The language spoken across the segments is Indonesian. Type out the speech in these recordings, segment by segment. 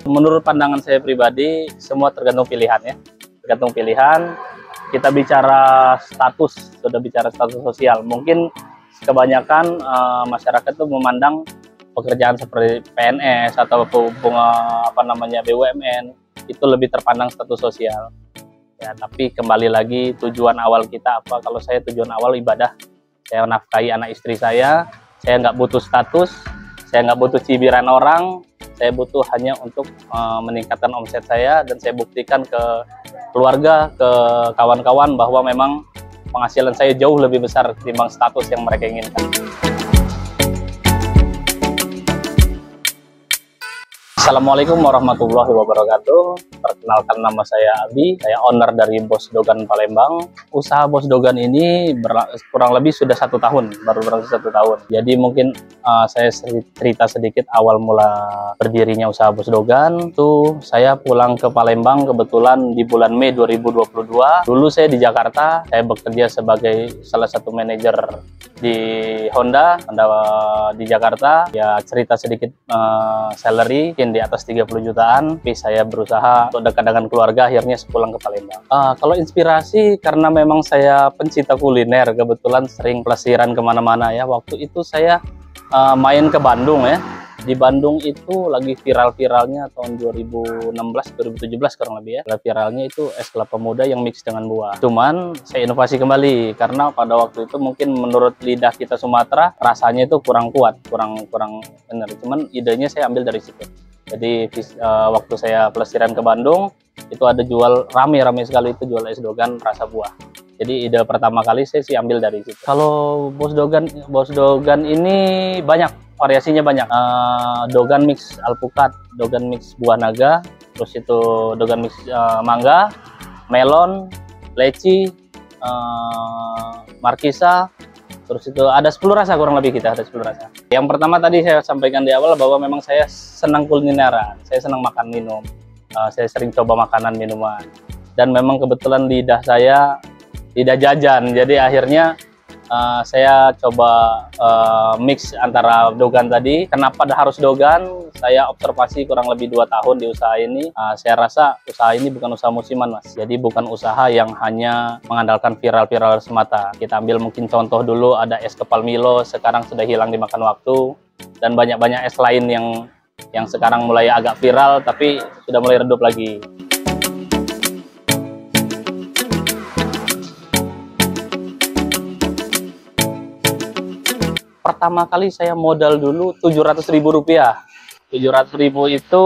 Menurut pandangan saya pribadi, semua tergantung pilihan ya. Tergantung pilihan. Kita bicara status, sudah bicara status sosial. Mungkin kebanyakan masyarakat itu memandang pekerjaan seperti PNS atau BUMN itu lebih terpandang status sosial. Ya, tapi kembali lagi tujuan awal kita apa? Kalau saya tujuan awal ibadah. Saya menafkahi anak istri saya nggak butuh status, saya nggak butuh cibiran orang. Saya butuh hanya untuk meningkatkan omset saya, dan saya buktikan ke keluarga, ke kawan-kawan bahwa memang penghasilan saya jauh lebih besar ketimbang status yang mereka inginkan. Assalamualaikum warahmatullahi wabarakatuh. Perkenalkan, nama saya Abi, saya owner dari Bos Dogan Palembang. Usaha Bos Dogan ini kurang lebih sudah 1 tahun, baru berlangsung 1 tahun. Jadi mungkin saya cerita sedikit awal mula berdirinya usaha Bos Dogan. Itu saya pulang ke Palembang kebetulan di bulan Mei 2022. Dulu saya di Jakarta, saya bekerja sebagai salah satu manajer di Honda di Jakarta. Ya, cerita sedikit, salary mungkin di atas 30 jutaan, tapi saya berusaha untuk dekat dengan keluarga, akhirnya sepulang ke Palembang. Kalau inspirasi, karena memang saya pencinta kuliner, kebetulan sering pelesiran kemana-mana ya. Waktu itu saya main ke Bandung ya. Di Bandung itu lagi viral-viralnya tahun 2016-2017 kurang lebih ya. Viralnya itu es kelapa muda yang mix dengan buah. Cuman saya inovasi kembali karena pada waktu itu mungkin menurut lidah kita Sumatera rasanya itu kurang kuat, kurang benar. Cuman idenya saya ambil dari situ. Jadi waktu saya pelesiran ke Bandung itu ada jual rame sekali, itu jual es dogan rasa buah. Jadi ide pertama kali saya sih ambil dari situ. Kalau Bos Dogan ini banyak variasinya, banyak. Dogan mix alpukat, dogan mix buah naga, terus itu dogan mix mangga, melon, leci, markisa, terus itu ada 10 rasa kurang lebih, kita ada 10 rasa. Yang pertama tadi saya sampaikan di awal bahwa memang saya senang kulineran, saya senang makan minum, saya sering coba makanan minuman, dan memang kebetulan lidah saya tidak jajan, jadi akhirnya saya coba mix antara dogan tadi. Kenapa harus dogan? Saya observasi kurang lebih 2 tahun di usaha ini. Saya rasa usaha ini bukan usaha musiman, Mas. Jadi bukan usaha yang hanya mengandalkan viral-viral semata. Kita ambil mungkin contoh dulu, ada es kepal Milo, sekarang sudah hilang dimakan waktu. Dan banyak-banyak es lain yang sekarang mulai agak viral, tapi sudah mulai redup lagi. Pertama kali saya modal dulu Rp700.000. Rp700.000 itu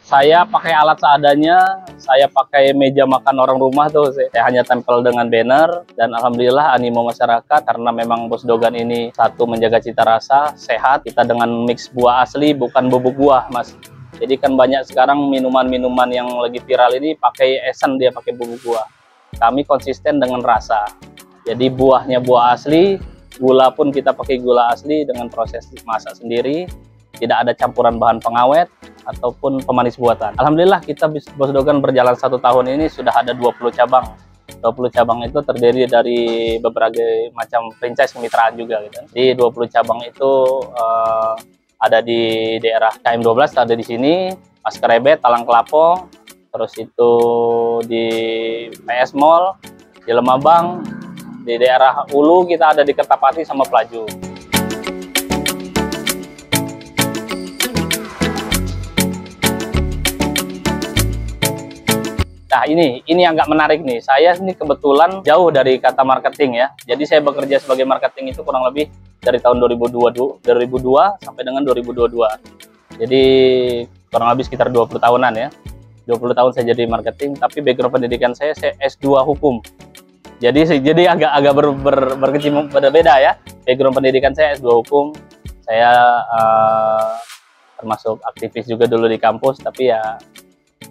saya pakai alat seadanya, saya pakai meja makan orang rumah tuh, saya hanya tempel dengan banner, dan alhamdulillah animo masyarakat karena memang Bos Dogan ini satu menjaga cita rasa sehat, kita dengan mix buah asli bukan bubuk buah, Mas. Jadi kan banyak sekarang minuman-minuman yang lagi viral ini pakai esen, dia pakai bubuk buah. Kami konsisten dengan rasa. Jadi buahnya buah asli, gula pun kita pakai gula asli dengan proses masak sendiri, tidak ada campuran bahan pengawet ataupun pemanis buatan. Alhamdulillah kita Bos Dogan berjalan 1 tahun ini sudah ada 20 cabang. 20 cabang itu terdiri dari berbagai macam franchise kemitraan juga gitu. Di 20 cabang itu ada di daerah KM12, ada di sini, Maskerebet, Talang Kelapong, terus itu di PS Mall, di Lemabang. Di daerah Ulu kita ada di Kertapati sama Pelaju. Nah ini agak menarik nih. Saya ini kebetulan jauh dari kata marketing ya. Jadi saya bekerja sebagai marketing itu kurang lebih dari tahun 2002 sampai dengan 2022. Jadi kurang lebih sekitar 20 tahunan ya. 20 tahun saya jadi marketing, tapi background pendidikan saya S2 hukum. Jadi agak berkecimpung berbeda ya. Background pendidikan saya S2 hukum. Saya termasuk aktivis juga dulu di kampus, tapi ya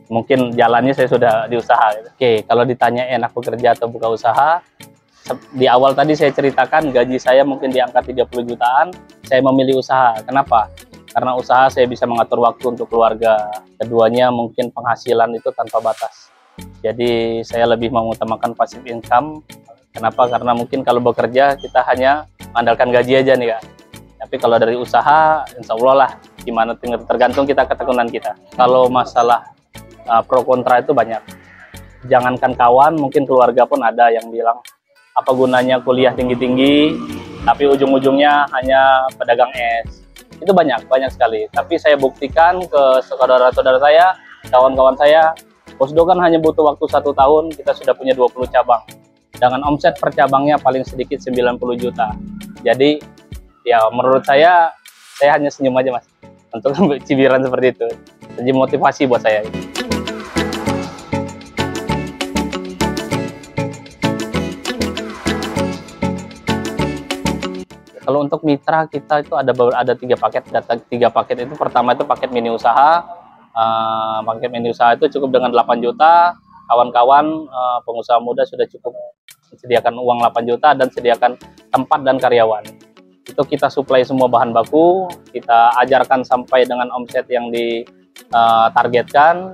mungkin jalannya saya sudah di usaha gitu. Oke, kalau ditanya enak bekerja atau buka usaha, di awal tadi saya ceritakan gaji saya mungkin di angka 30 jutaan, saya memilih usaha. Kenapa? Karena usaha saya bisa mengatur waktu untuk keluarga. Keduanya mungkin penghasilan itu tanpa batas. Jadi saya lebih mengutamakan passive income. Kenapa? Karena mungkin kalau bekerja kita hanya mengandalkan gaji aja nih Kak. Tapi kalau dari usaha, insya Allah lah, gimana tergantung kita ketekunan kita. Kalau masalah pro kontra itu banyak. Jangankan kawan, mungkin keluarga pun ada yang bilang, apa gunanya kuliah tinggi-tinggi, tapi ujung-ujungnya hanya pedagang es. Itu banyak sekali. Tapi saya buktikan ke saudara-saudara saya, kawan-kawan saya, Bos Dogan hanya butuh waktu 1 tahun, kita sudah punya 20 cabang. Dengan omset per cabangnya paling sedikit 90 juta. Jadi, ya menurut saya hanya senyum aja Mas, untuk cibiran seperti itu. Jadi motivasi buat saya. Kalau untuk mitra kita itu ada 3 paket. Data 3 paket itu, pertama itu paket mini usaha. Paket mini usaha itu cukup dengan 8 juta. Kawan-kawan pengusaha muda sudah cukup sediakan uang 8 juta dan sediakan tempat dan karyawan. Itu kita suplai semua bahan baku, kita ajarkan sampai dengan omset yang ditargetkan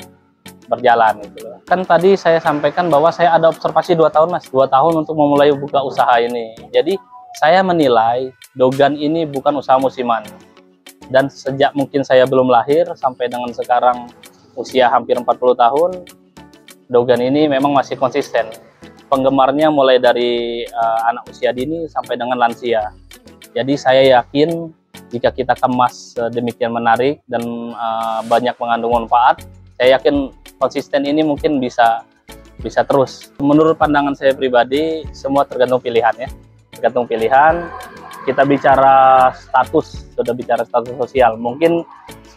berjalan gitu. Kan tadi saya sampaikan bahwa saya ada observasi 2 tahun Mas, 2 tahun untuk memulai buka usaha ini. Jadi saya menilai Dogan ini bukan usaha musiman. Dan sejak mungkin saya belum lahir sampai dengan sekarang usia hampir 40 tahun, Dogan ini memang masih konsisten. Penggemarnya mulai dari anak usia dini sampai dengan lansia. Jadi saya yakin jika kita kemas demikian menarik dan banyak mengandung manfaat, saya yakin konsisten ini mungkin bisa terus. Menurut pandangan saya pribadi, semua tergantung pilihan ya. Tergantung pilihan. Kita bicara status, sudah bicara status sosial. Mungkin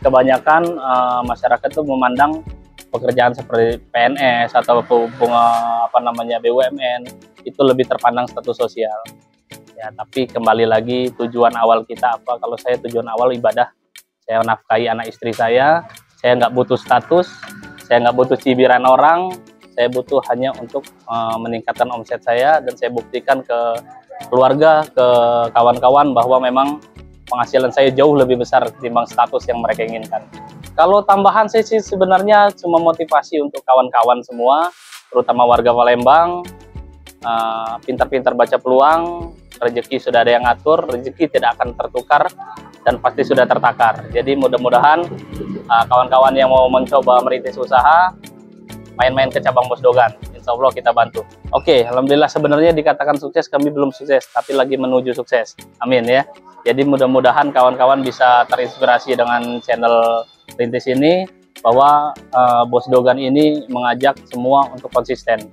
kebanyakan masyarakat itu memandang pekerjaan seperti PNS atau BUMN itu lebih terpandang status sosial. Ya, tapi kembali lagi tujuan awal kita apa? Kalau saya tujuan awal ibadah. Saya nafkahi anak istri saya nggak butuh status, saya nggak butuh cibiran orang, saya butuh hanya untuk meningkatkan omset saya, dan saya buktikan ke keluarga, ke kawan-kawan bahwa memang penghasilan saya jauh lebih besar ketimbang status yang mereka inginkan. Kalau tambahan saya sih sebenarnya cuma motivasi untuk kawan-kawan semua, terutama warga Palembang, pintar-pintar baca peluang, rezeki sudah ada yang ngatur, rezeki tidak akan tertukar dan pasti sudah tertakar. Jadi mudah-mudahan kawan-kawan yang mau mencoba merintis usaha, main-main ke cabang Bos Dogan. Insya Allah kita bantu. Oke, alhamdulillah sebenarnya dikatakan sukses, kami belum sukses, tapi lagi menuju sukses. Amin ya. Jadi mudah-mudahan kawan-kawan bisa terinspirasi dengan channel rintis ini, bahwa Bos Dogan ini mengajak semua untuk konsisten.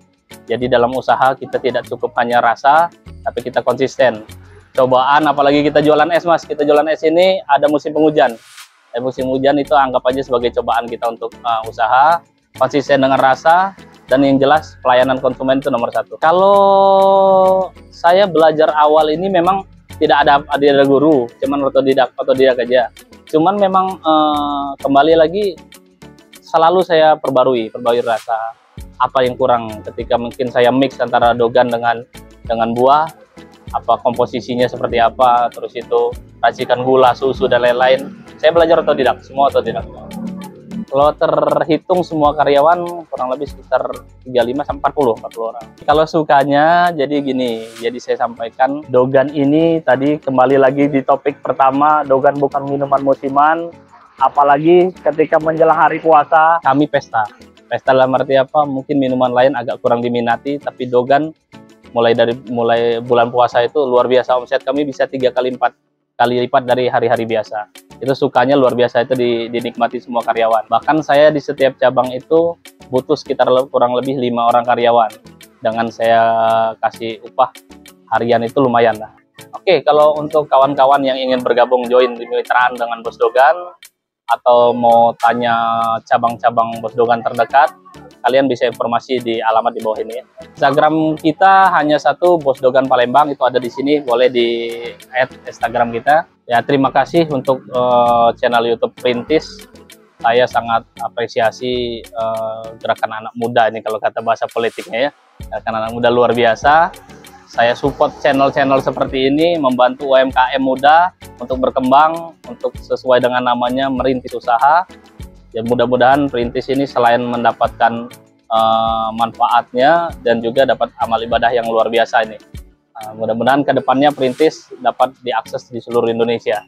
Jadi dalam usaha kita tidak cukup hanya rasa, tapi kita konsisten. Cobaan, apalagi kita jualan es Mas, kita jualan es ini ada musim penghujan. Musim hujan itu anggap aja sebagai cobaan kita untuk usaha, konsisten dengan rasa, dan yang jelas pelayanan konsumen itu nomor 1. Kalau saya belajar awal ini memang tidak ada guru, cuman otodidak aja. Cuman memang kembali lagi selalu saya perbarui rasa. Apa yang kurang ketika mungkin saya mix antara Dogan dengan buah, apa komposisinya seperti apa, terus itu racikan gula, susu dan lain-lain. Saya belajar otodidak, semua otodidak. Kalau terhitung semua karyawan kurang lebih sekitar 35-40 orang. Kalau sukanya jadi gini, jadi saya sampaikan Dogan ini tadi kembali lagi di topik pertama, Dogan bukan minuman musiman, apalagi ketika menjelang hari puasa kami pesta. Pesta dalam arti apa? Mungkin minuman lain agak kurang diminati, tapi Dogan mulai bulan puasa itu luar biasa, omset kami bisa 3 kali 4 kali lipat dari hari-hari biasa. Itu sukanya luar biasa, itu dinikmati semua karyawan. Bahkan saya di setiap cabang itu butuh sekitar kurang lebih 5 orang karyawan. Dengan saya kasih upah harian itu lumayan lah. Oke, kalau untuk kawan-kawan yang ingin bergabung join di kemitraan dengan Bos Dogan, atau mau tanya cabang-cabang Bos Dogan terdekat, kalian bisa informasi di alamat di bawah ini ya. Instagram kita hanya satu, Bos Dogan Palembang, itu ada di sini, boleh di add Instagram kita. Ya, terima kasih untuk channel YouTube Rintis. Saya sangat apresiasi gerakan anak muda ini, kalau kata bahasa politiknya ya. Gerakan anak muda luar biasa. saya support channel-channel seperti ini, membantu UMKM muda untuk berkembang, untuk sesuai dengan namanya merintis usaha. Ya mudah-mudahan perintis ini selain mendapatkan manfaatnya dan juga dapat amal ibadah yang luar biasa ini. Mudah-mudahan kedepannya perintis dapat diakses di seluruh Indonesia.